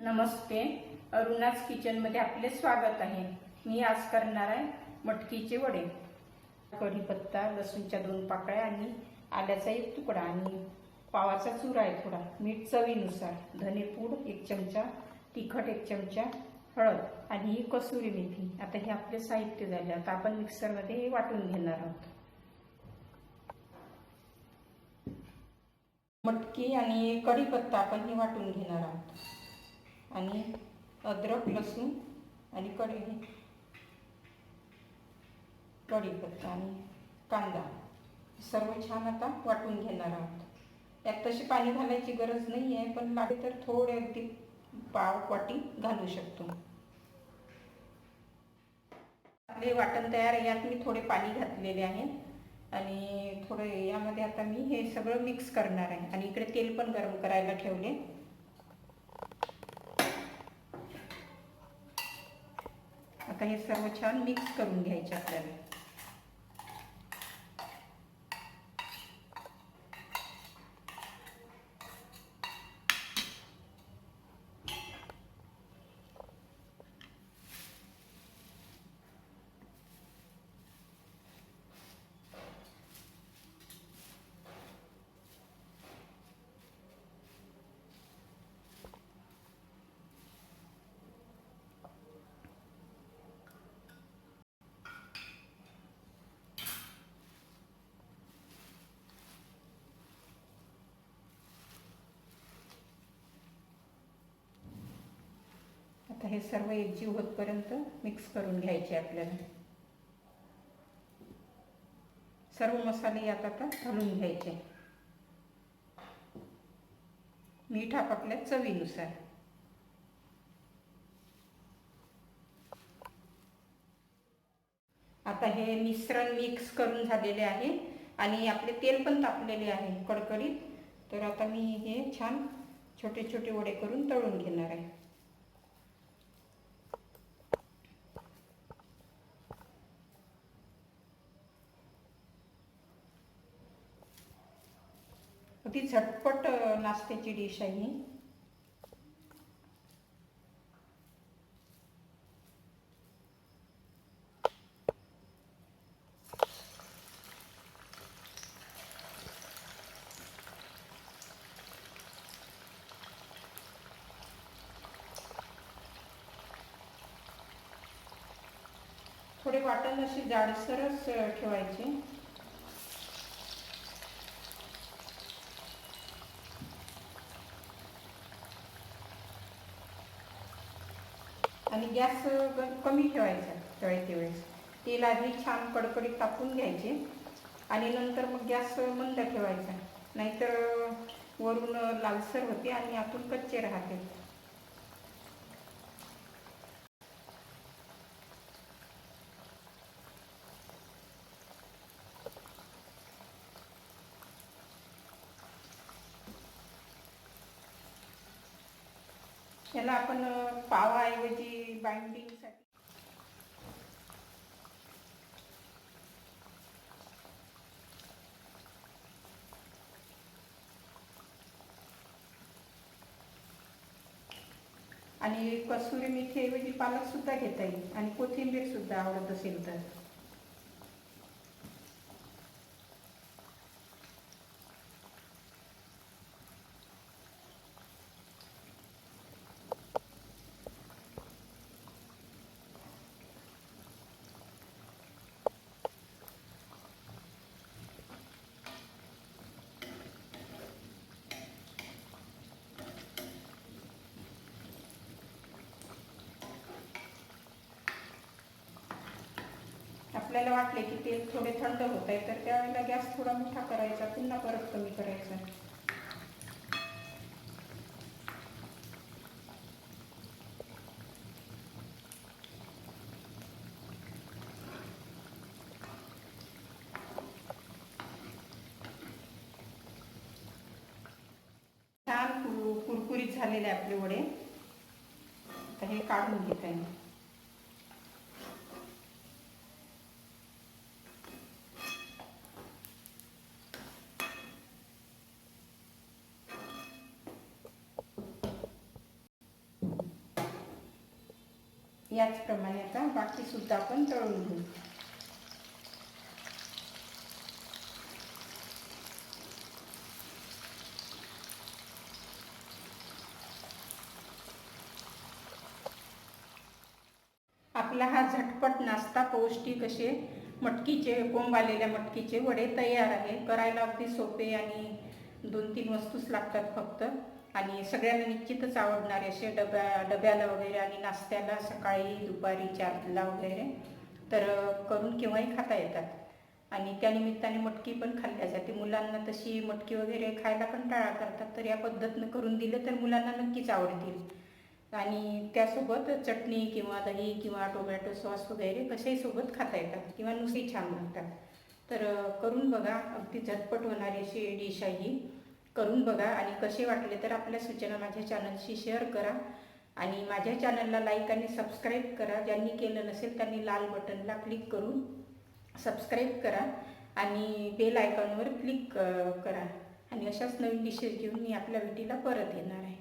नमस्ते, अरुणाच किचनमध्ये आपले स्वागत आहे। मी आज करणार आहे मटकीचे वडे। कढीपत्ता, लसूणच्या 2 पाकळ्या आणि आल्याचा 1 तुकडा आणि पावाचा चुरा आहे थोडा, मीठ चवीनुसार, धनेपूड 1 चमचा, तिखट 1 चमचा, हळद आणि ही कसुरी मेथी। आता हे आपले साहित्य झाले। आता आपण मिक्सरमध्ये हे वाटून घेणार आहोत। मटकी आणि कढीपत्ता आपण हे वाटून घेणार आहोत आणि अद्रक, लसूण आणि कढीपत्ता आणि कांदा सर्व छान आता वाटून घेणार आहोत। यात तशी पाणी घालायची गरज नाही आहे, पण लागले तर थोडे अगदी पाव वाटी घालू शकतो। आपले वाटण तयार आहे। यात मी थोडे पाणी घातलेले आहे आणि थोडे यामध्ये आता मी हे सगळं मिक्स करणार आहे आणि इकडे तेल पण गरम करायला ठेवले। आता हे सर्व छान मिक्स करून घ्यायचे आपल्याला। आता हे सर्व एकजीव होतपर्यंत मिक्स करून घ्यायचे आपल्याला। सर्व मसाले यात आता घालून घ्यायचे। मीठ आपापल्या चवीनुसार। आता हे मिश्रण मिक्स करून झालेले आहे आणि आपले तेल पण तापलेले आहे कडकडीत। तर आता मी हे छान छोटे छोटे वडे करून तळून घेणार आहे। अगदी झटपट नाश्त्याची डिश आहे ही। थोडे वाटण असे जाडसरच ठेवायचे आणि गॅस कमी ठेवायचा तळते वेळेस। तेल आधी छान कडकडीत तापून घ्यायचे आणि नंतर मग गॅस मंद ठेवायचा, नाहीतर वरून लालसर होते आणि आतून कच्चे राहते। याला आपण पावाऐवजी बाइंडिंगसाठी आणि कसुरी मेथीऐवजी पालक सुद्धा घेता येईल आणि कोथिंबीर सुद्धा आवडत असेल तर। आपल्याला वाटले की तेल थोडे थंड होत आहे तर त्यावेळेला गॅस थोडा मोठा करायचा, पुन्हा परत कमी करायचा। छान कुरकुरीत झालेले आपले वडे। आता हे काढून घेत आहे। याचप्रमाणे आता बाकीसुद्धा आपण तळून घेऊ. आपला हा झटपट नाश्ता पौष्टिक असे मटकीचे कोंब आलेल्या मटकीचे वडे तयार आहे. करायला अगदी सोपे आणि 2-3 वस्तूच लागतात फक्त. आणि सगळ्यांना निश्चितच आवडणारे असे डब्याला वगैरे आणि नाश्त्याला सकाळी दुपारी 4ला वगैरे तर करून केव्हाही खाता येतात. आणि त्यानिमित्ताने मटकी पण खाल्ल्या जाते. मुलांना तशी मटकी वगैरे खायला कंटाळा करतात, तर या पद्धतीनं करून दिलं तर मुलांना नक्कीच आवडतील. आणि त्यासोबत चटणी किंवा दही किंवा टोमॅटो सॉस वगैरे कशाही सोबत खाता येतात किंवा नुसती छान लागतात. तर करून बघा, अगदी झटपट होणारी अशी डिश आहे ही. करून बघा आणि कसे वाटले तर आपल्या सूचना माझ्या चॅनलशी शेअर करा आणि माझ्या चॅनलला लाईक आणि सबस्क्राईब करा. ज्यांनी केलं नसेल त्यांनी लाल बटनला क्लिक करून सबस्क्राईब करा आणि बेल आयकॉनवर क्लिक करा. आणि अशाच नवीन डिशेस घेऊन मी आपल्या भेटीला परत येणार आहे.